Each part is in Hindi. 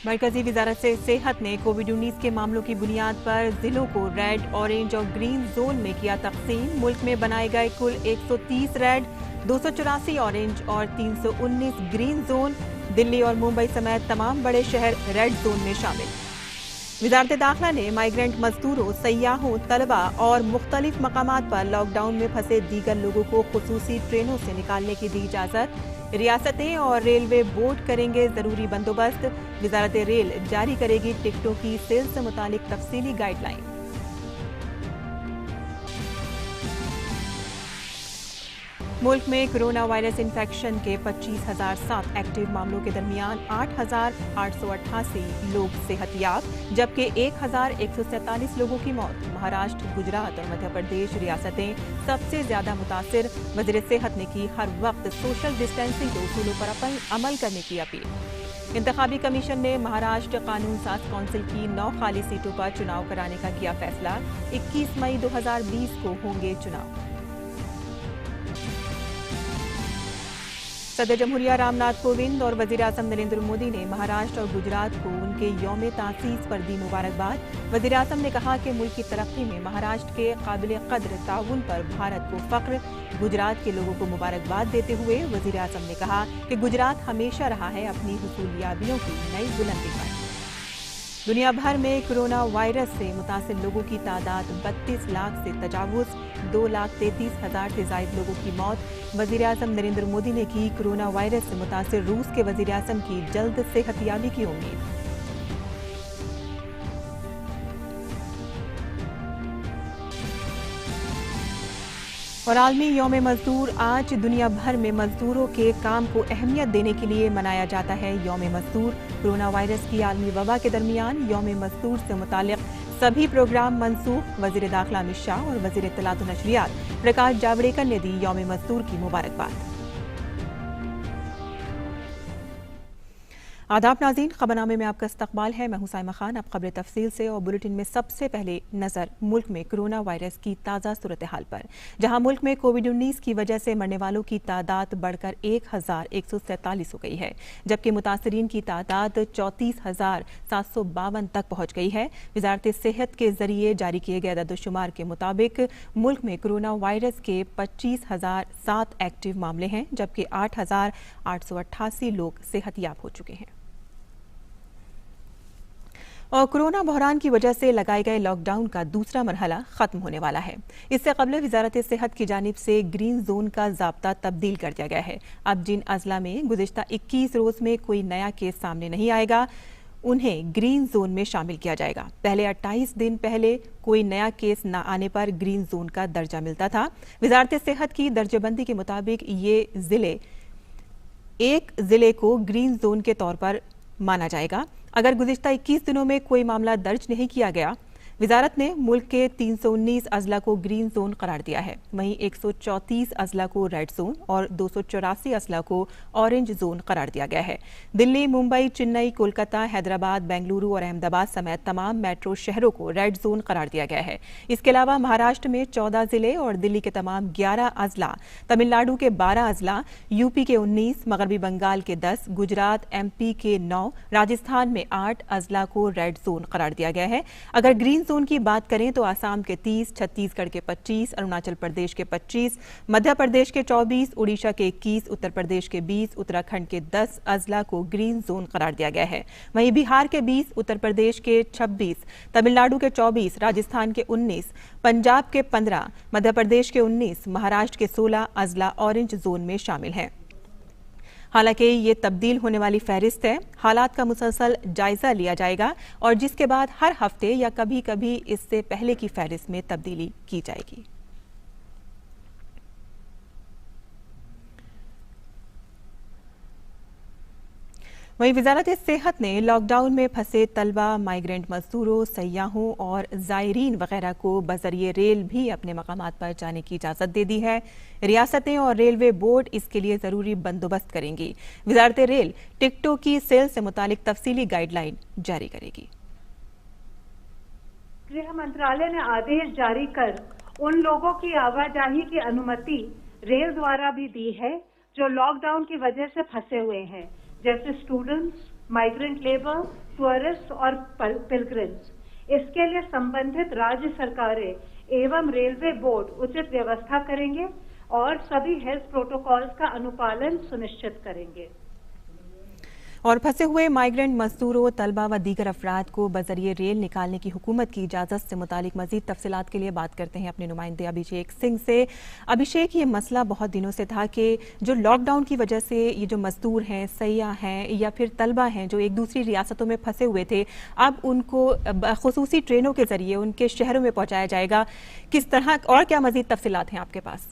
मरकजी वजारत सेहत ने कोविड-19 के मामलों की बुनियाद पर जिलों को रेड, ऑरेंज और ग्रीन जोन में किया तकसीम। मुल्क में बनाए गए कुल 130 रेड, 284 ऑरेंज और 319 ग्रीन जोन। दिल्ली और मुंबई समेत तमाम बड़े शहर रेड जोन में शामिल। वजारत दाखिला ने माइग्रेंट मजदूरों, सयाहों, तलबा और मुख्तलिफ मकामात पर लॉकडाउन में फंसे दीगर लोगों को खुसूसी ट्रेनों से निकालने की दी इजाजत। रियासतें और रेलवे बोर्ड करेंगे जरूरी बंदोबस्त। वजारत रेल जारी करेगी टिकटों की सेल से मुतालिक तफसीली गाइडलाइन। मुल्क में कोरोना वायरस इन्फेक्शन के 25,007 एक्टिव मामलों के दरमियान 8,888 लोग सेहतयाब, जबकि 1,147 लोगों की मौत। महाराष्ट्र, गुजरात और मध्य प्रदेश रियासतें सबसे ज्यादा मुतासिर। वजीर सेहत ने की हर वक्त सोशल डिस्टेंसिंग के उसूलों पर अमल करने की अपील। इंतखाबी कमीशन ने महाराष्ट्र कानून साज काउंसिल की 9 खाली सीटों पर चुनाव कराने का किया फैसला। 21 मई 2020 को होंगे चुनाव। सदर जमहूरिया रामनाथ कोविंद और वजीर आजम नरेंद्र मोदी ने महाराष्ट्र और गुजरात को उनके यौम तासीस पर दी मुबारकबाद। वजीर आजम ने कहा कि मुल्क की तरक्की में महाराष्ट्र के काबिल कद्र ताउन पर भारत को फख्र। गुजरात के लोगों को मुबारकबाद देते हुए वजीर आजम ने कहा कि गुजरात हमेशा रहा है अपनी हुसूलियाबियों की नई बुलंदी पर। दुनिया भर में कोरोना वायरस से मुतासिर लोगों की तादाद 32 लाख से तजावुज, 2,33,000 से जायद लोगों की मौत। वजीर आजम नरेंद्र मोदी ने की कोरोना वायरस से मुतासिर रूस के वजीर आजम की जल्द सेहतयाबी की उम्मीद। और आलमी यौम मजदूर आज दुनिया भर में मजदूरों के काम को अहमियत देने के लिए मनाया जाता है। यौम मजदूर कोरोना वायरस की आलमी वबा के दरमियान यौम मजदूर से मुतालिक सभी प्रोग्राम मनसूख। वजीर दाखिला अमित शाह और वजीर इत्तलात और नशरियात प्रकाश जावड़ेकर ने दी यौम मजदूर की मुबारकबाद। आदाब नाज़रीन, खबरनामे में आपका इस्तकबाल है। मैं हूं साइमा खान। अब खबर तफसील से और बुलेटिन में सबसे पहले नजर मुल्क में कोरोना वायरस की ताज़ा सूरत हाल पर, जहां मुल्क में कोविड-19 की वजह से मरने वालों की तादाद बढ़कर 1,147 हो गई है, जबकि मुतासरीन की तादाद 34,752 तक पहुंच गई है। वजारत सेहत के जरिए जारी किए गए अददशुमार के मुताबिक मुल्क में कोरोना वायरस के 25,007 एक्टिव मामले हैं, जबकि 8,888 लोग सेहतयाब हो चुके हैं। और कोरोना बहरान की वजह से लगाए गए लॉकडाउन का दूसरा मरहला खत्म होने वाला है। इससे कबल वजारत सेहत की जानिब से ग्रीन जोन का ज़ाब्ता तब्दील कर दिया गया है। अब जिन अजला में गुज़िश्ता 21 रोज में कोई नया केस सामने नहीं आएगा, उन्हें ग्रीन जोन में शामिल किया जाएगा। पहले 28 दिन पहले कोई नया केस न आने पर ग्रीन जोन का दर्जा मिलता था। वजारत सेहत की दर्जेबंदी के मुताबिक ये एक जिले को ग्रीन जोन के तौर पर माना जाएगा। अगर गुज़िश्ता 21 दिनों में कोई मामला दर्ज नहीं किया गया, वजारत ने मुल्क के 319 अजला को ग्रीन जोन करार दिया है। वहीं 134 अजला को रेड जोन और 284 अजला को ऑरेंज जोन करार दिया गया है। दिल्ली, मुंबई, चेन्नई, कोलकाता, हैदराबाद, बेंगलुरु और अहमदाबाद समेत तमाम मेट्रो शहरों को रेड जोन करार दिया गया है। इसके अलावा महाराष्ट्र में 14 जिले और दिल्ली के तमाम 11 अजला, तमिलनाडु के 12 अजला, यूपी के 19, मगरबी बंगाल के 10, गुजरात, MP के 9, राजस्थान में 8 अजला को रेड जोन करार दिया गया है। अगर ग्रीन जोन की बात करें तो आसाम के 30, छत्तीसगढ़ के 25, अरुणाचल प्रदेश के 25, मध्य प्रदेश के 24, उड़ीसा के 21, उत्तर प्रदेश के 20, उत्तराखंड के 10 अजला को ग्रीन जोन करार दिया गया है। वहीं बिहार के 20, उत्तर प्रदेश के 26, तमिलनाडु के 24, राजस्थान के 19, पंजाब के 15, मध्य प्रदेश के 19, महाराष्ट्र के 16 अजला ऑरेंज जोन में शामिल हैं। हालांकि ये तब्दील होने वाली फहरिस्त है। हालात का मुसलसल जायजा लिया जाएगा और जिसके बाद हर हफ्ते या कभी कभी इससे पहले की फहरिस्त में तब्दीली की जाएगी। वहीं वजारत सेहत ने लॉकडाउन में फंसे तलबा, माइग्रेंट मजदूरों, सयाहों और जायरीन वगैरह को बजरिए रेल भी अपने मकामात पर जाने की इजाजत दे दी है। रियासतें और रेलवे बोर्ड इसके लिए जरूरी बंदोबस्त करेंगी। वजारत रेल टिकटों की सेल से मुतालिक तफसीली गाइडलाइन जारी करेगी। गृह मंत्रालय ने आदेश जारी कर उन लोगों की आवाजाही की अनुमति रेल द्वारा भी दी है जो लॉकडाउन की वजह से फंसे हुए हैं, जैसे स्टूडेंट्स, माइग्रेंट लेबर, टूरिस्ट और पिलग्रिम्स। इसके लिए संबंधित राज्य सरकारें एवं रेलवे बोर्ड उचित व्यवस्था करेंगे और सभी हेल्थ प्रोटोकॉल्स का अनुपालन सुनिश्चित करेंगे। और फंसे हुए माइग्रेंट मजदूरों, तलबा व दीगर अफराद को बजरिए रेल निकालने की हुकूमत की इजाज़त से मुतालिक मजीद तफसीलात के लिए बात करते हैं अपने नुमाइंदे अभिषेक सिंह से। अभिषेक, ये मसला बहुत दिनों से था कि जो लॉकडाउन की वजह से ये जो मजदूर हैं, सयाह हैं या फिर तलबा हैं जो एक दूसरी रियासतों में फंसे हुए थे, अब उनको खुसूसी ट्रेनों के जरिए उनके शहरों में पहुँचाया जाएगा। किस तरह और क्या मजीद तफसीलात हैं आपके पास?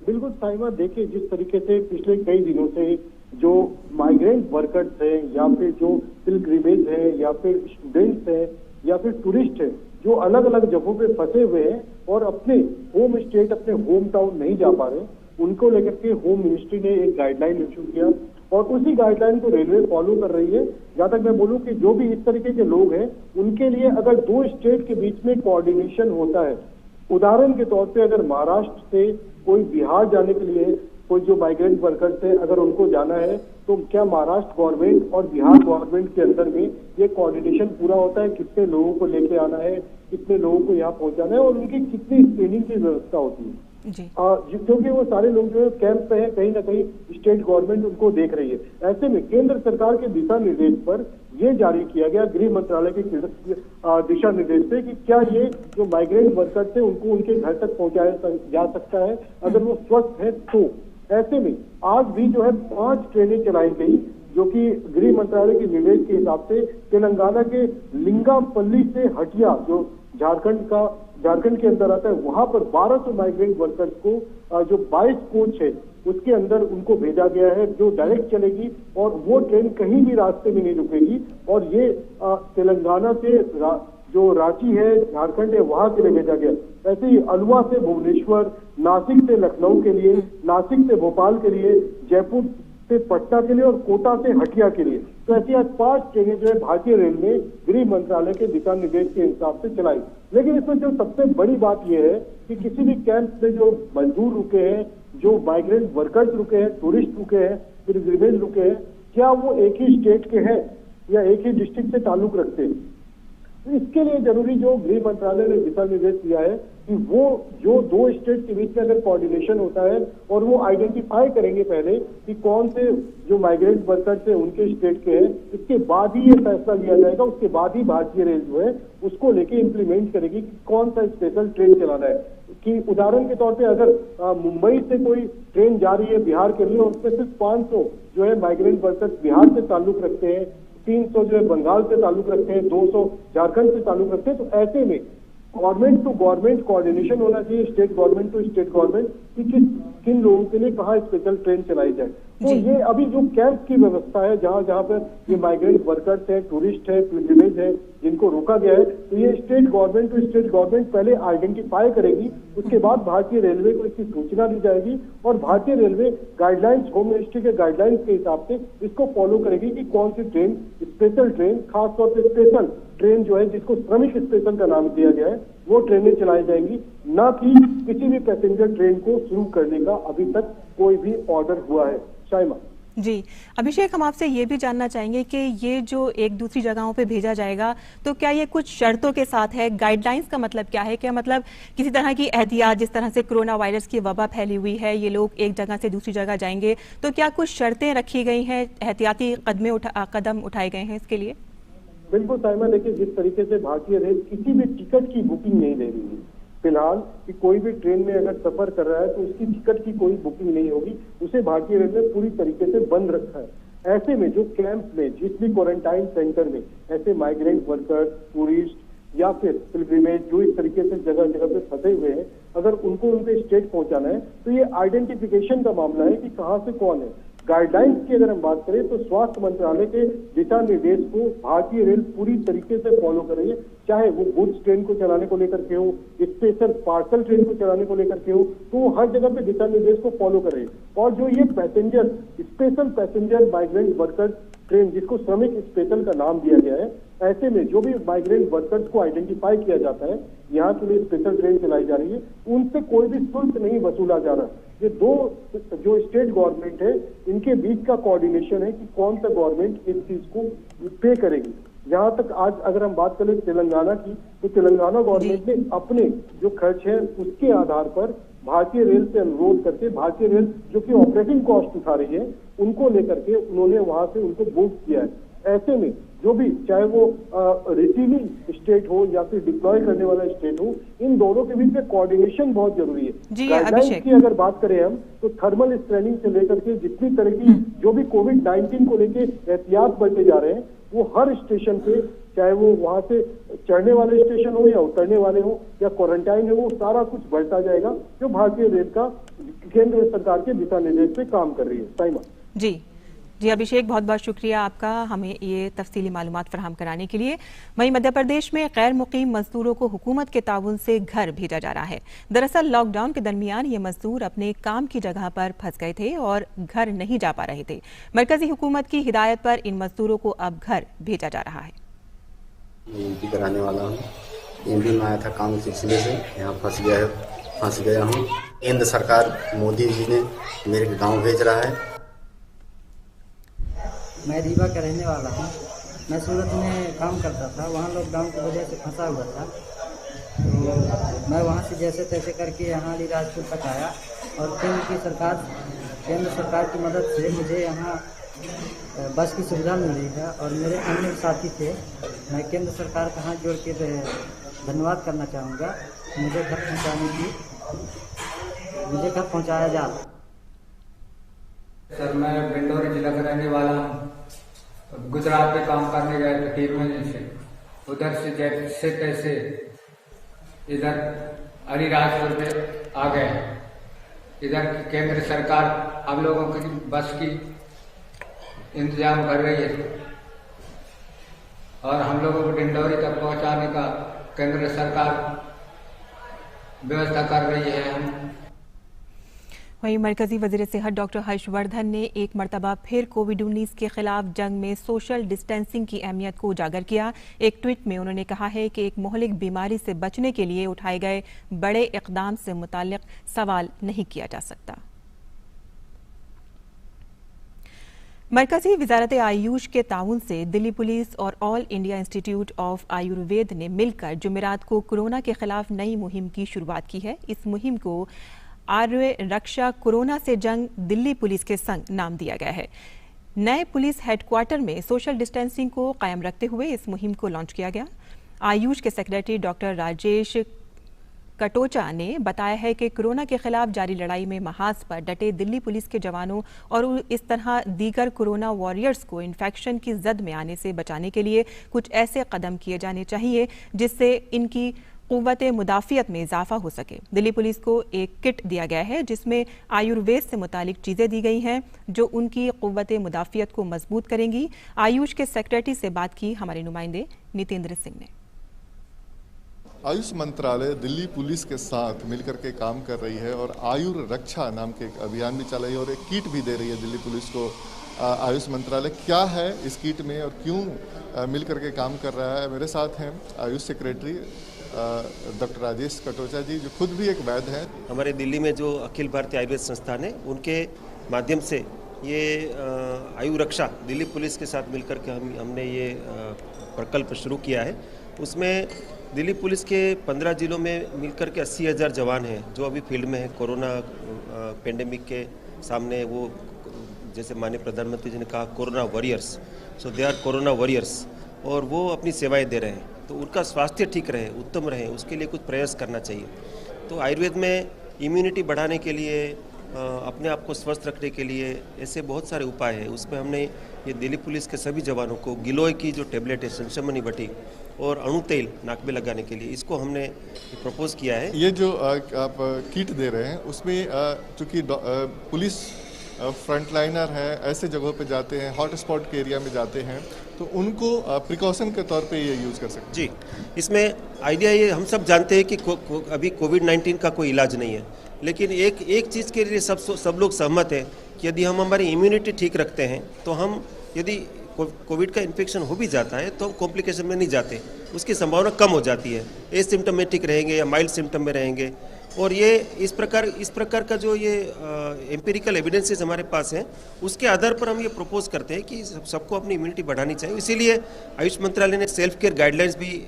बिल्कुल साहिमा, देखिए जिस तरीके से पिछले कई दिनों से जो माइग्रेंट वर्कर्स हैं या फिर जो पिलग्रिमेज है या फिर स्टूडेंट्स हैं या फिर टूरिस्ट हैं जो अलग अलग जगहों पे फंसे हुए हैं और अपने होम स्टेट, अपने होम टाउन नहीं जा पा रहे, उनको लेकर के होम मिनिस्ट्री ने एक गाइडलाइन इशू किया और उसी गाइडलाइन को रेलवे फॉलो कर रही है। जहां तक मैं बोलूं कि जो भी इस तरीके के लोग हैं उनके लिए अगर दो स्टेट के बीच में कोऑर्डिनेशन होता है, उदाहरण के तौर पे अगर महाराष्ट्र से कोई बिहार जाने के लिए कोई जो माइग्रेंट वर्कर्स है अगर उनको जाना है तो क्या महाराष्ट्र गवर्नमेंट और बिहार गवर्नमेंट के अंदर में ये कोऑर्डिनेशन पूरा होता है, कितने लोगों को लेके आना है, कितने लोगों को यहाँ पहुंचाना है और उनकी कितनी स्क्रीनिंग की व्यवस्था होती है जी। क्योंकि वो सारे लोग जो है कैंप पे है, कहीं ना कहीं स्टेट गवर्नमेंट उनको देख रही है। ऐसे में केंद्र सरकार के दिशा निर्देश पर ये जारी किया गया गृह मंत्रालय के दिशा निर्देश से कि क्या ये जो माइग्रेंट वर्कर्स है उनको उनके घर तक पहुंचाया जा सकता है अगर वो स्वस्थ है तो। ऐसे में आज भी जो है 5 ट्रेनें चलाई गई जो कि गृह मंत्रालय के निर्देश के हिसाब से तेलंगाना के लिंगापल्ली से हटिया जो झारखंड के अंदर आता है, वहां पर 1200 माइग्रेंट वर्कर्स को जो 22 कोच है उसके अंदर उनको भेजा गया है जो डायरेक्ट चलेगी और वो ट्रेन कहीं भी रास्ते में नहीं रुकेगी और ये तेलंगाना से जो रांची है, झारखंड है, वहां के लिए भेजा गया। ऐसे ही अलवा से भुवनेश्वर, नासिक से लखनऊ के लिए, नासिक से भोपाल के लिए, जयपुर से पटना के लिए और कोटा से हटिया के लिए। तो ऐसी आज 5 ट्रेनें जो है भारतीय रेल ने गृह मंत्रालय के दिशा निर्देश के हिसाब से चलाई। लेकिन इसमें जो सबसे बड़ी बात यह है कि किसी भी कैंप में जो मजदूर रुके हैं, जो माइग्रेंट वर्कर्स रुके हैं, टूरिस्ट रुके हैं, पिलग्रिमेज रुके हैं, क्या वो एक ही स्टेट के हैं या एक ही डिस्ट्रिक्ट से ताल्लुक रखते हैं? इसके लिए जरूरी जो गृह मंत्रालय ने दिशा निर्देश दिया है कि वो जो 2 स्टेट के बीच में अगर कोऑर्डिनेशन होता है और वो आइडेंटिफाई करेंगे पहले कि कौन से जो माइग्रेंट वर्कर्स है उनके स्टेट के हैं, इसके बाद ही ये फैसला लिया जाएगा। उसके बाद ही भारतीय रेल जो है उसको लेके इम्प्लीमेंट करेगी कि कौन सा स्पेशल ट्रेन चलाना है। कि उदाहरण के तौर पे अगर मुंबई से कोई ट्रेन जा रही है बिहार के लिए और उसमें सिर्फ 500 जो है माइग्रेंट वर्कर्स बिहार से ताल्लुक रखते हैं, 300 जो है बंगाल से ताल्लुक रखते हैं, 200 झारखंड से ताल्लुक रखते हैं, तो ऐसे में गवर्नमेंट टू गवर्नमेंट कोऑर्डिनेशन होना चाहिए, state government to state government कि किन लोगों के लिए कहाँ स्पेशल ट्रेन चलाई जाए। तो ये अभी जो कैंप की व्यवस्था है जहाँ जहाँ पर ये माइग्रेंट वर्कर्स है, टूरिस्ट है, पिलग्रिमेज है जिनको रोका गया है, तो ये state government to state government पहले आइडेंटिफाई करेगी, उसके बाद भारतीय रेलवे को इसकी सूचना दी जाएगी और भारतीय रेलवे गाइडलाइंस, होम मिनिस्ट्री के गाइडलाइंस के हिसाब से इसको फॉलो करेगी कि कौन सी ट्रेन, स्पेशल ट्रेन, खासतौर पर स्पेशल ट्रेन जो है जिसको श्रमिक स्पेशल का नाम दिया गया है, वो ट्रेनें चलाई जाएंगी, ना कि किसी भी पैसेंजर ट्रेन को शुरू करने का अभी तक कोई भी ऑर्डर हुआ है। शाइमा जी। अभिषेक, हम आपसे ये भी जानना चाहेंगे कि ये जो एक दूसरी जगहों पे भेजा जाएगा तो क्या ये कुछ शर्तों के साथ है? गाइडलाइंस का मतलब क्या है? क्या मतलब किसी तरह की एहतियात, जिस तरह से कोरोना वायरस की वबा फैली हुई है, ये लोग एक जगह से दूसरी जगह जाएंगे, तो क्या कुछ शर्तें रखी गई हैं, एहतियाती कदम उठाए गए हैं इसके लिए? बिल्कुल साइमा, देखिए जिस तरीके से भारतीय रेल किसी भी टिकट की बुकिंग नहीं ले रही है फिलहाल, कि कोई भी ट्रेन में अगर सफर कर रहा है तो उसकी टिकट की कोई बुकिंग नहीं होगी, उसे भारतीय रेल ने पूरी तरीके से बंद रखा है। ऐसे में जो कैंप में, जिस भी क्वारंटाइन सेंटर में ऐसे माइग्रेंट वर्कर, टूरिस्ट या फिर पिलग्रिमेज जो इस तरीके से जगह जगह पे फंसे हुए हैं, अगर उनको उनके स्टेट पहुंचाना है तो ये आइडेंटिफिकेशन का मामला है कि कहाँ से कौन है। गाइडलाइंस की अगर हम बात करें तो स्वास्थ्य मंत्रालय के दिशा निर्देश को भारतीय रेल पूरी तरीके से फॉलो कर रही है, चाहे वो गुड्स ट्रेन को चलाने को लेकर के हो, स्पेशल पार्सल ट्रेन को चलाने को लेकर के हो, तो हर जगह पे दिशा निर्देश को फॉलो कर रही है। और जो ये passenger, special passenger migrant workers train, जिसको श्रमिक स्पेशल का नाम दिया गया है, ऐसे में जो भी माइग्रेंट वर्कर्स को आइडेंटिफाई किया जाता है, यहाँ के लिए स्पेशल ट्रेन चलाई जा रही है, उनसे कोई भी शुल्क नहीं वसूला जा रहा। ये दो जो स्टेट गवर्नमेंट है इनके बीच का कोऑर्डिनेशन है कि कौन सा गवर्नमेंट इस चीज को पे करेगी। जहां तक आज अगर हम बात करें तेलंगाना की, तो तेलंगाना गवर्नमेंट ने अपने जो खर्च है उसके आधार पर भारतीय रेल से अनुरोध करके, भारतीय रेल जो कि ऑपरेटिंग कॉस्ट उठा रही है उनको लेकर के उन्होंने वहां से उनको बुक किया है। ऐसे में जो भी चाहे वो रिसीविंग स्टेट हो या फिर डिप्लॉय करने वाला स्टेट हो, इन दोनों के बीच में कोऑर्डिनेशन बहुत जरूरी है। गाइडलाइंस की अगर बात करें हम, तो थर्मल स्कैनिंग से लेकर के जितनी तरह की जो भी कोविड-19 को लेके एहतियात बरते जा रहे हैं, वो हर स्टेशन पे, चाहे वो वहां से चढ़ने वाले स्टेशन हो या उतरने वाले हो या क्वारंटाइन हो, वो सारा कुछ बढ़ता जाएगा, जो भारतीय रेल का केंद्र सरकार के दिशा निर्देश पे काम कर रही है। साइमा जी अभिषेक, बहुत बहुत शुक्रिया आपका हमें ये तफसीली मालूमात फराहम कराने के लिए। वहीं मध्य प्रदेश में गैर मुकीम मजदूरों को हुकूमत के ताउन से घर भेजा जा रहा है। दरअसल लॉकडाउन के दरमियान ये मजदूर अपने काम की जगह पर फंस गए थे और घर नहीं जा पा रहे थे। मरकजी हुकूमत की हिदायत पर इन मजदूरों को अब घर भेजा जा रहा है। एमपी कराने वाला हूँ, एमपी में आया था काम के सिलसिले से, यहाँ फंस गया हूँ। केंद्र सरकार मोदी जी ने मेरे गाँव भेज रहा है। मैं रीवा का रहने वाला हूँ। मैं सूरत में काम करता था, वहाँ लॉकडाउन की वजह से फंसा हुआ था, तो मैं वहाँ से जैसे तैसे करके यहाँ अलीराजपुर तक आया और केंद्र सरकार की मदद से मुझे यहाँ बस की सुविधा मिल रही है और मेरे अन्य साथी थे। मैं केंद्र सरकार का हाथ जोड़ के धन्यवाद करना चाहूँगा। मुझे घर पहुँचाया जा। सर, मैं डिंडोरी जिला का रहने वाला हूँ। गुजरात में काम करने गए थे 3 महीने से, उधर से जैसे तैसे इधर अलीराजपुर पे आ गए। इधर केंद्र सरकार हम लोगों की बस की इंतजाम कर रही है और हम लोगों को डिंडोरी तक पहुंचाने का केंद्र सरकार व्यवस्था कर रही है। वहीं मरकजी वजीर सेहत डॉक्टर हर्षवर्धन ने एक मरतबा फिर कोविड-19 के खिलाफ जंग में सोशल डिस्टेंसिंग की अहमियत को उजागर किया। एक ट्वीट में उन्होंने कहा है कि एक मोहलिक बीमारी से बचने के लिए उठाए गए बड़े इक़दाम से मुताल्लिक सवाल नहीं किया जा सकता। मरकजी वजारत आयुष के ताउन से दिल्ली पुलिस और all India institute of Ayurveda ने मिलकर जुमेरात को कोरोना के खिलाफ नई मुहिम की शुरुआत की है। इस मुहिम को आर्य रक्षा कोरोना से जंग दिल्ली पुलिस के संग नाम दिया गया है। नए पुलिस हेडक्वार्टर में सोशल डिस्टेंसिंग को कायम रखते हुए इस मुहिम को लॉन्च किया गया। आयुष के सेक्रेटरी डॉक्टर राजेश कटोचा ने बताया है कि कोरोना के खिलाफ जारी लड़ाई में महाज पर डटे दिल्ली पुलिस के जवानों और इस तरह दीगर कोरोना वॉरियर्स को इन्फेक्शन की जद में आने से बचाने के लिए कुछ ऐसे कदम किए जाने चाहिए जिससे इनकी क़ुव्वत मुदाफ़ियत में इजाफा हो सके। दिल्ली पुलिस को एक किट दिया गया है जिसमें आयुर्वेद से मुतालिक चीज़ें दी गई हैं जो उनकी क़ुव्वत मुदाफ़ियत को मजबूत करेंगी। आयुष के सेक्रेटरी से बात की हमारे नुमाइंदे नितेंद्र सिंह ने। आयुष मंत्रालय दिल्ली पुलिस के साथ मिलकर के काम कर रही है और आयुर रक्षा नाम के एक अभियान भी चला रही है और एक किट भी दे रही है दिल्ली पुलिस को। आयुष मंत्रालय क्या है इस किट में और क्यों मिलकर के काम कर रहा है, मेरे साथ हैं आयुष सेक्रेटरी डॉक्टर राजेश कटोचा जी, जो खुद भी एक वैद्य हैं। हमारे दिल्ली में जो अखिल भारतीय आयुर्वेद संस्थान है उनके माध्यम से ये आयु रक्षा दिल्ली पुलिस के साथ मिलकर के हमने ये प्रकल्प शुरू किया है। उसमें दिल्ली पुलिस के 15 जिलों में मिलकर के 80,000 जवान हैं जो अभी फील्ड में है। कोरोना पेंडेमिक के सामने वो, जैसे माननीय प्रधानमंत्री जी ने कहा, corona warriors, so they are corona warriors, और वो अपनी सेवाएं दे रहे हैं। तो उनका स्वास्थ्य ठीक रहे, उत्तम रहे, उसके लिए कुछ प्रयास करना चाहिए। तो आयुर्वेद में इम्यूनिटी बढ़ाने के लिए, अपने आप को स्वस्थ रखने के लिए ऐसे बहुत सारे उपाय हैं। उसमें हमने ये दिल्ली पुलिस के सभी जवानों को गिलोय की जो टेबलेट है, संशमनी बटी और अणु तेल नाक में लगाने के लिए, इसको हमने प्रपोज किया है। ये जो आप किट दे रहे हैं उसमें चूँकि पुलिस फ्रंटलाइनर है, ऐसे जगहों पे जाते हैं, हॉट स्पॉट के एरिया में जाते हैं, तो उनको प्रिकॉशन के तौर पे ये यूज़ कर सकते हैं। जी, इसमें आइडिया ये, हम सब जानते हैं कि अभी कोविड-19 का कोई इलाज नहीं है, लेकिन एक चीज़ के लिए सब लोग सहमत हैं कि यदि हम हमारी इम्यूनिटी ठीक रखते हैं तो हम, यदि कोविड का इन्फेक्शन हो भी जाता है तो हम कॉम्प्लिकेशन में नहीं जाते, उसकी संभावना कम हो जाती है। एसिम्टोमेटिक रहेंगे या माइल्ड सिम्टम में रहेंगे, और ये इस प्रकार का जो ये एम्पिरिकल एविडेंसेस हमारे पास हैं, उसके आधार पर हम ये प्रपोज करते हैं कि सबको अपनी इम्यूनिटी बढ़ानी चाहिए। इसीलिए आयुष मंत्रालय ने सेल्फ केयर गाइडलाइंस भी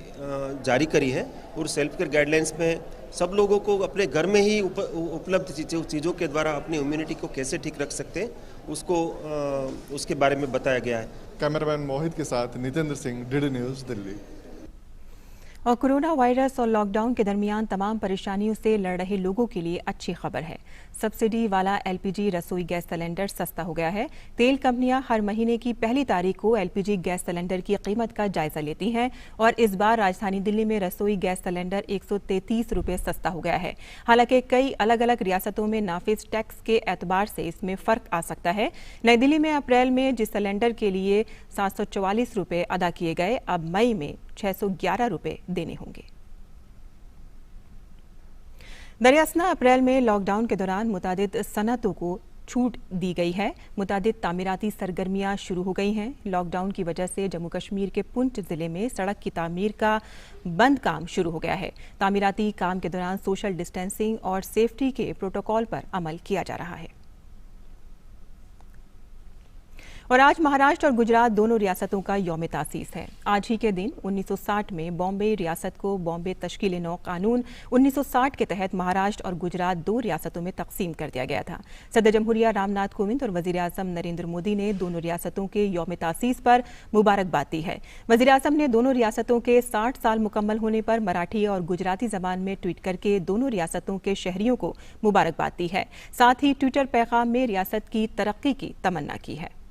जारी करी है और सेल्फ केयर गाइडलाइंस में सब लोगों को अपने घर में ही उपलब्ध चीज़ों के द्वारा अपनी इम्यूनिटी को कैसे ठीक रख सकते हैं उसके बारे में बताया गया है। कैमरामैन मोहित के साथ नितेंद्र सिंह, डीडी न्यूज़, दिल्ली। और कोरोना वायरस और लॉकडाउन के दरमियान तमाम परेशानियों से लड़ रहे लोगों के लिए अच्छी खबर है। सब्सिडी वाला एलपीजी रसोई गैस सिलेंडर सस्ता हो गया है। तेल कंपनियां हर महीने की पहली तारीख को एलपीजी गैस सिलेंडर की कीमत का जायजा लेती हैं और इस बार राजधानी दिल्ली में रसोई गैस सिलेंडर 133 रुपये सस्ता हो गया है। हालांकि कई अलग अलग रियासतों में नाफिज टैक्स के एतबार से इसमें फर्क आ सकता है। नई दिल्ली में अप्रैल में जिस सिलेंडर के लिए 744 रुपये अदा किए गए, अब मई में 611 रुपये देने होंगे। दरअसल अप्रैल में लॉकडाउन के दौरान मुतादिद सनअतों को छूट दी गई है। मुतादिद तामीराती सरगर्मियां शुरू हो गई हैं। लॉकडाउन की वजह से जम्मू कश्मीर के पुंछ जिले में सड़क की तामीर का बंद काम शुरू हो गया है। तामीराती काम के दौरान सोशल डिस्टेंसिंग और सेफ्टी के प्रोटोकॉल पर अमल किया जा रहा है। और आज महाराष्ट्र और गुजरात दोनों रियासतों का यौम तासीस है। आज ही के दिन 1960 में बॉम्बे रियासत को बॉम्बे तश्कील नौ कानून 1960 के तहत महाराष्ट्र और गुजरात दो रियासतों में तकसीम कर दिया गया था। सदर जमहूरिया रामनाथ कोविंद और वजीर आजम नरेंद्र मोदी ने दोनों रियासतों के यौम तासीस पर मुबारकबाद दी है। वजीर आजम ने दोनों रियासतों के 60 साल मुकम्मल होने पर मराठी और गुजराती जबान में ट्वीट करके दोनों रियासतों के शहरियों को मुबारकबाद दी है। साथ ही ट्विटर पैगाम में रियासत की तरक्की की तमन्ना की है।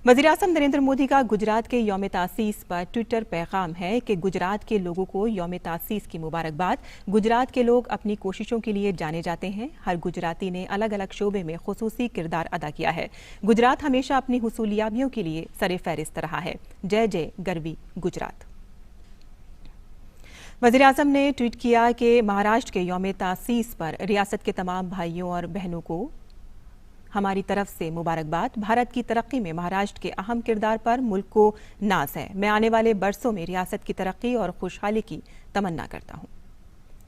वज़ीर आज़म नरेंद्र मोदी का गुजरात के यौम तासीस पर ट्विटर पैगाम है कि गुजरात के लोगों को यौम तासीस की मुबारकबाद। गुजरात के लोग अपनी कोशिशों के लिए जाने जाते हैं। हर गुजराती ने अलग अलग शोबे में खुसूसी किरदार अदा किया है। गुजरात हमेशा अपनी हुसूलियाबियों के लिए सरे फहरिस्त रहा है। जय जय गरवी गुजरात। वज़ीर आज़म ने ट्वीट किया कि महाराष्ट्र के यौम तासीस पर रियासत के तमाम भाइयों और बहनों को हमारी तरफ से मुबारकबाद। भारत की तरक्की में महाराष्ट्र के अहम किरदार पर मुल्क को नाज है। मैं आने वाले बरसों में रियासत की तरक्की और खुशहाली की तमन्ना करता हूं।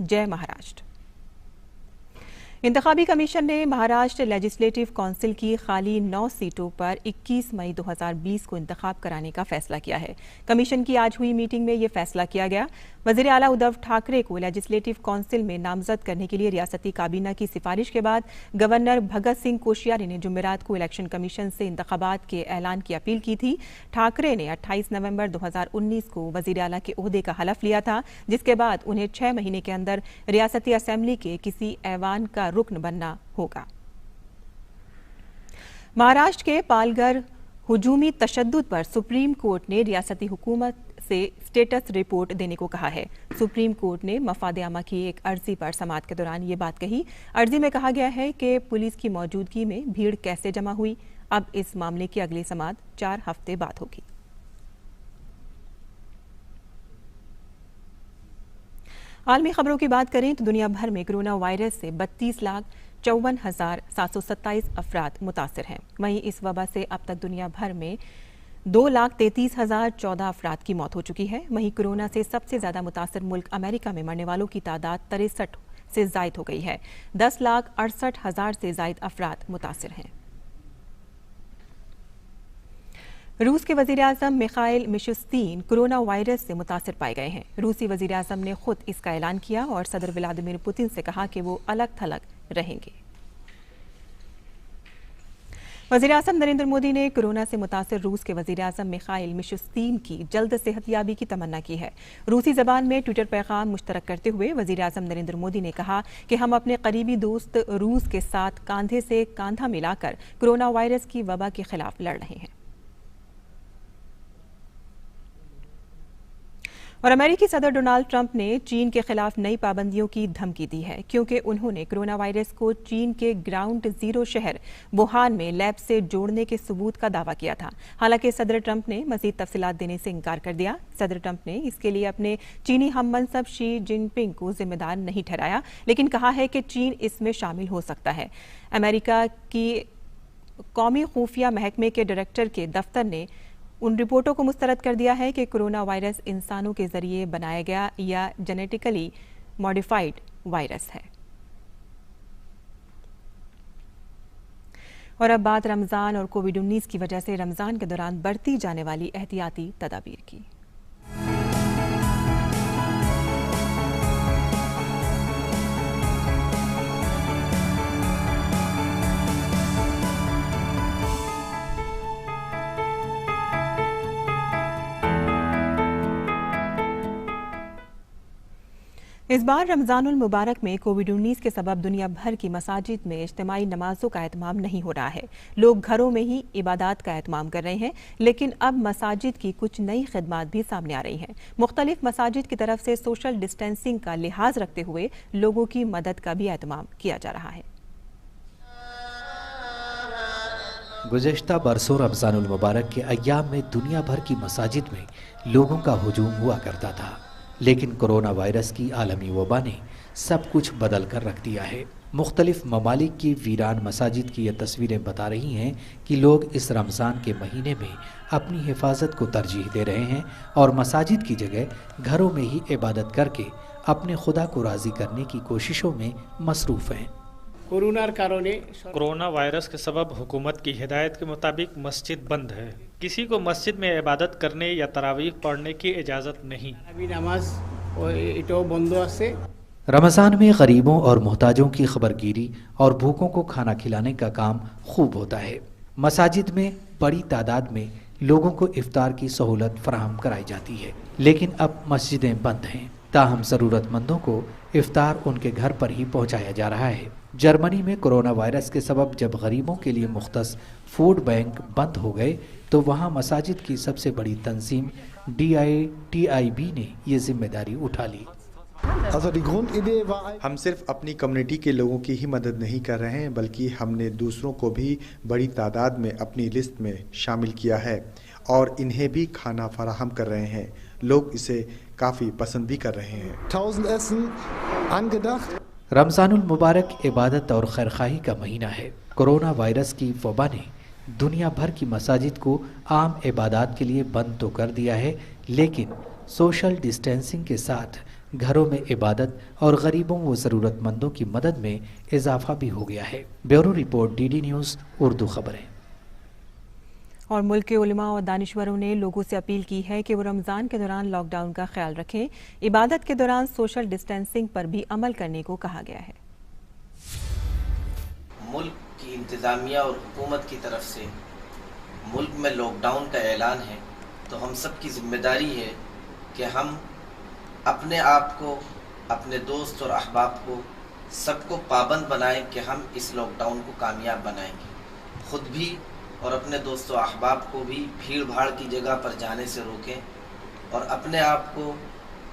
जय महाराष्ट्र। इंतखाबी कमीशन ने महाराष्ट्र लेजिस्लेटिव काउंसिल की खाली 9 सीटों पर 21 मई 2020 को इंतखाब कराने का फैसला किया है। कमीशन की आज हुई मीटिंग में यह फैसला किया गया। वजीर आला उद्धव ठाकरे को लेजिस्लेटिव काउंसिल में नामजद करने के लिए रियासती काबीना की सिफारिश के बाद गवर्नर भगत सिंह कोश्यारी ने जुमेरात को इलेक्शन कमीशन से इंतखाबात के ऐलान की अपील की थी। ठाकरे ने 28 नवंबर 2019 को वजीर आला के ओहदे का हलफ लिया था, जिसके बाद उन्हें 6 महीने के अंदर रियासती असेंबली के किसी ऐवान का रुकन बनना होगा। महाराष्ट्र के पालघर हुजूमी तशद्दुद पर सुप्रीम कोर्ट ने रियासती हुकूमत से स्टेटस रिपोर्ट देने को कहा है। सुप्रीम कोर्ट ने मफाद आमा की एक अर्जी पर समाअत के दौरान ये बात कही। अर्जी में कहा गया है कि पुलिस की मौजूदगी में भीड़ कैसे जमा हुई। अब इस मामले की अगली समाअत 4 हफ्ते बाद होगी। आलमी खबरों की बात करें तो दुनिया भर में कोरोना वायरस से 32,54,727 अफराद मुतासिर हैं। वहीं इस वबा से अब तक दुनिया भर में 2,33,014 अफराद की मौत हो चुकी है। वहीं कोरोना से सबसे ज्यादा मुतासिर मुल्क अमेरिका में मरने वालों की तादाद 63 से जायद हो गई है। 10,68,000 से जायद अफराद मुतासिर हैं। रूस के वजीर आजम मिखाइल मिशुस्तीन कोरोना वायरस से मुतासिर पाए गए हैं। रूसी वजीर आजम ने खुद इसका ऐलान किया और सदर व्लादिमीर पुतिन से कहा कि वो अलग थलग रहेंगे। वजीर आजम नरेंद्र मोदी ने कोरोना से मुतासिर रूस के वजीर आजम मिखाइल मिशुस्तीन की जल्द सेहतयाबी की तमन्ना की है। रूसी जबान में ट्विटर पैगाम मुश्तरक करते हुए वजीर आजम नरेंद्र मोदी ने कहा कि हम अपने करीबी दोस्त रूस के साथ कांधे से कांधा मिलाकर कोरोना वायरस की वबा के खिलाफ लड़ रहे हैं। और अमेरिकी सदर डोनाल्ड ट्रंप ने चीन के खिलाफ नई पाबंदियों की धमकी दी है, क्योंकि उन्होंने कोरोना वायरस को चीन के ग्राउंड जीरो शहर वुहान में लैब से जोड़ने के सबूत का दावा किया था। हालांकि सदर ट्रंप ने मजीद तफसीलात देने से इनकार कर दिया। सदर ट्रंप ने इसके लिए अपने चीनी हममनसब शी जिनपिंग को जिम्मेदार नहीं ठहराया, लेकिन कहा है कि चीन इसमें शामिल हो सकता है। अमेरिका की कौमी खुफिया महकमे के डायरेक्टर के दफ्तर ने उन रिपोर्टों को मुस्तरद कर दिया है कि कोरोना वायरस इंसानों के जरिए बनाया गया या जेनेटिकली मॉडिफाइड वायरस है। और अब बात रमज़ान और कोविड-19 की वजह से रमज़ान के दौरान बरती जाने वाली एहतियाती तदाबीर की। इस बार रमज़ानुल मुबारक में कोविड-19 के सबब दुनिया भर की मसाजिद में इज्तिमाई नमाजों का एहतमाम नहीं हो रहा है। लोग घरों में ही इबादत का एहतमाम कर रहे हैं, लेकिन अब मसाजिद की कुछ नई खिदमात भी सामने आ रही हैं। मुख्तलिफ मसाजिद की तरफ से सोशल डिस्टेंसिंग का लिहाज रखते हुए लोगों की मदद का भी एहतमाम किया जा रहा है। गुज़श्ता बरसों रमज़ानुल मुबारक के अय्याम में दुनिया भर की मसाजिद में लोगों का हुजूम हुआ करता था, लेकिन कोरोना वायरस की आलमी वबा ने सब कुछ बदल कर रख दिया है। मुख्तलिफ ममालिक की वीरान मसाजिद की ये तस्वीरें बता रही हैं कि लोग इस रमज़ान के महीने में अपनी हिफाजत को तरजीह दे रहे हैं और मसाजिद की जगह घरों में ही इबादत करके अपने खुदा को राज़ी करने की कोशिशों में मसरूफ़ हैं। कोरोना वायरस के सबब हुकूमत की हिदायत के मुताबिक मस्जिद बंद है। किसी को मस्जिद में इबादत करने या तरावीह पढ़ने की इजाज़त नहीं। रमज़ान में गरीबों और मोहताजों की खबरगिरी और भूखों को खाना खिलाने का काम खूब होता है। मसाजिद में बड़ी तादाद में लोगों को इफ्तार की सहूलत फराहम कराई जाती है, लेकिन अब मस्जिदें बंद हैं। ताहम ज़रूरतमंदों को इफ्तार उनके घर पर ही पहुंचाया जा रहा है। जर्मनी में कोरोना वायरस के सबब जब गरीबों के लिए मुख्तस फूड बैंक बंद हो गए तो वहां मसाजिद की सबसे बड़ी तंजीम DITIB ने ये जिम्मेदारी उठा ली। हम सिर्फ अपनी कम्युनिटी के लोगों की ही मदद नहीं कर रहे हैं, बल्कि हमने दूसरों को भी बड़ी तादाद में अपनी लिस्ट में शामिल किया है और इन्हें भी खाना फराहम कर रहे हैं। लोग इसे काफ़ी पसंद भी कर रहे हैं। रमज़ानुल मुबारक इबादत और खैरखाही का महीना है। कोरोना वायरस की वबा ने दुनिया भर की मसाजिद को आम इबादत के लिए बंद तो कर दिया है, लेकिन सोशल डिस्टेंसिंग के साथ घरों में इबादत और गरीबों व ज़रूरतमंदों की मदद में इजाफा भी हो गया है। Bureau report DD news Urdu खबरें। और मुल्क के उलमा और दानिश्वरों ने लोगों से अपील की है कि वो रमज़ान के दौरान लॉकडाउन का ख्याल रखें। इबादत के दौरान सोशल डिस्टेंसिंग पर भी अमल करने को कहा गया है। मुल्क की इंतज़ामिया और हुकूमत की तरफ से मुल्क में लॉकडाउन का ऐलान है, तो हम सब की जिम्मेदारी है कि हम अपने आप को, अपने दोस्त और अहबाब को, सबको पाबंद बनाएं कि हम इस लॉकडाउन को कामयाब बनाएंगे। ख़ुद भी और अपने दोस्तों अहबाब को भी भीड़ भाड़ की जगह पर जाने से रोकें और अपने आप को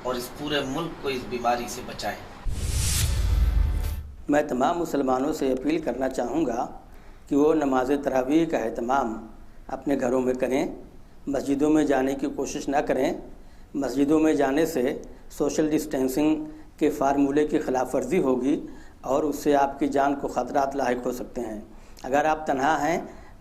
और इस पूरे मुल्क को इस बीमारी से बचाएं। मैं तमाम मुसलमानों से अपील करना चाहूँगा कि वो नमाज तरावीह का एहतमाम अपने घरों में करें, मस्जिदों में जाने की कोशिश ना करें। मस्जिदों में जाने से सोशल डिस्टेंसिंग के फार्मूले की खिलाफ वर्जी होगी और उससे आपकी जान को ख़तरात लाहिक हो सकते हैं। अगर आप तन्हा हैं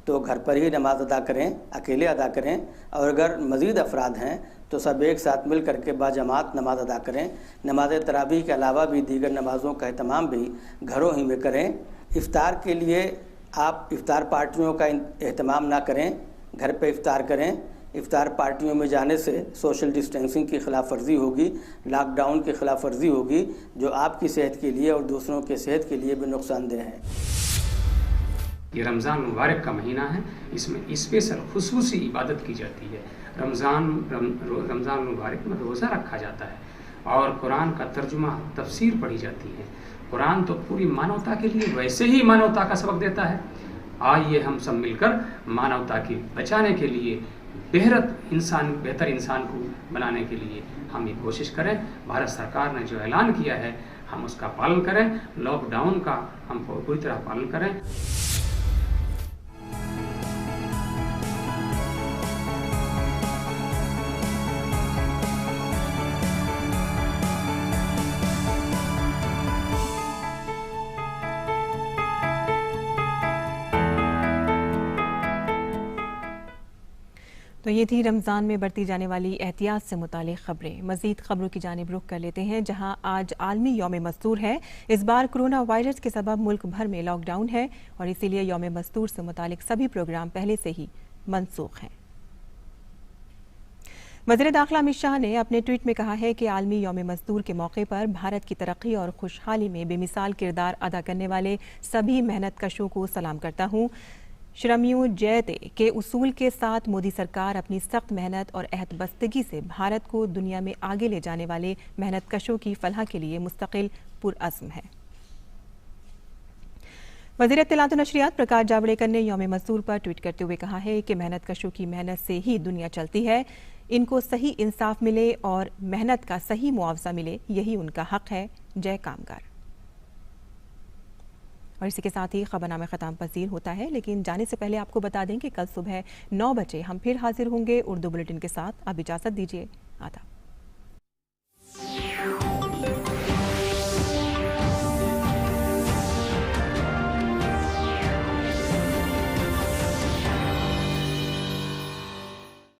तो घर पर ही नमाज अदा करें, अकेले अदा करें, और अगर मज़ीद अफराद हैं तो सब एक साथ मिल करके बाजमात नमाज अदा करें। नमाज तरावीह के अलावा भी दीगर नमाज़ों का एहतमाम भी घरों ही में करें। इफ़्तार के लिए आप इफ़्तार पार्टियों का एहतमाम ना करें, घर पे इफ़्तार करें। इफ़्तार पार्टियों में जाने से सोशल डिस्टेंसिंग की खिलाफ वर्जी होगी, लॉकडाउन की खिलाफ वर्जी होगी, जो आपकी सेहत के लिए और दूसरों के सेहत के लिए भी नुकसानदेह है। ये रमज़ान मुबारक का महीना है, इसमें स्पेशल खुसूसी इबादत की जाती है। रमज़ान मुबारक में रोज़ा रखा जाता है और कुरान का तर्जुमा तफसीर पढ़ी जाती है। कुरान तो पूरी मानवता के लिए वैसे ही मानवता का सबक देता है। आइए हम सब मिलकर मानवता की बचाने के लिए बेहतर इंसान को बनाने के लिए हम ये कोशिश करें। भारत सरकार ने जो ऐलान किया है हम उसका पालन करें, लॉकडाउन का हम पूरी तरह पालन करें। तो ये थी रमज़ान में बरती जाने वाली एहतियात से मुतालिक खबरें। मज़ीद खबरों की जानिब रुख कर लेते हैं, जहां आज आलमी यौम मज़दूर है। इस बार कोरोना वायरस के सबब मुल्क भर में लॉकडाउन है और इसीलिए यौम मज़दूर से मुतालिक सभी प्रोग्राम पहले से ही मनसूख हैं। वज़ीर दाखिला अमित शाह ने अपने ट्वीट में कहा है कि आलमी यौम मज़दूर के मौके पर भारत की तरक्की और खुशहाली में बेमिसाल किरदार अदा करने वाले सभी मेहनत कशों को सलाम करता हूँ। श्रमियों जयते के उसूल के साथ मोदी सरकार अपनी सख्त मेहनत और अहदबस्तगी से भारत को दुनिया में आगे ले जाने वाले मेहनत कशों की फलाह के लिए मुस्तकिल पुरअज़्म है। वज़ीर इत्तलात और नशरियात प्रकाश जावड़ेकर ने यौम मज़दूर पर ट्वीट करते हुए कहा है कि मेहनत कशों की मेहनत से ही दुनिया चलती है। इनको सही इंसाफ मिले और मेहनत का सही मुआवजा मिले, यही उनका हक है। जय कामगार। और इसी के साथ ही खबरनामा ख़त्म पसीर होता है, लेकिन जाने से पहले आपको बता दें कि कल सुबह 9 बजे हम फिर हाजिर होंगे उर्दू बुलेटिन के साथ। अब इजाज़त दीजिए। आदाब।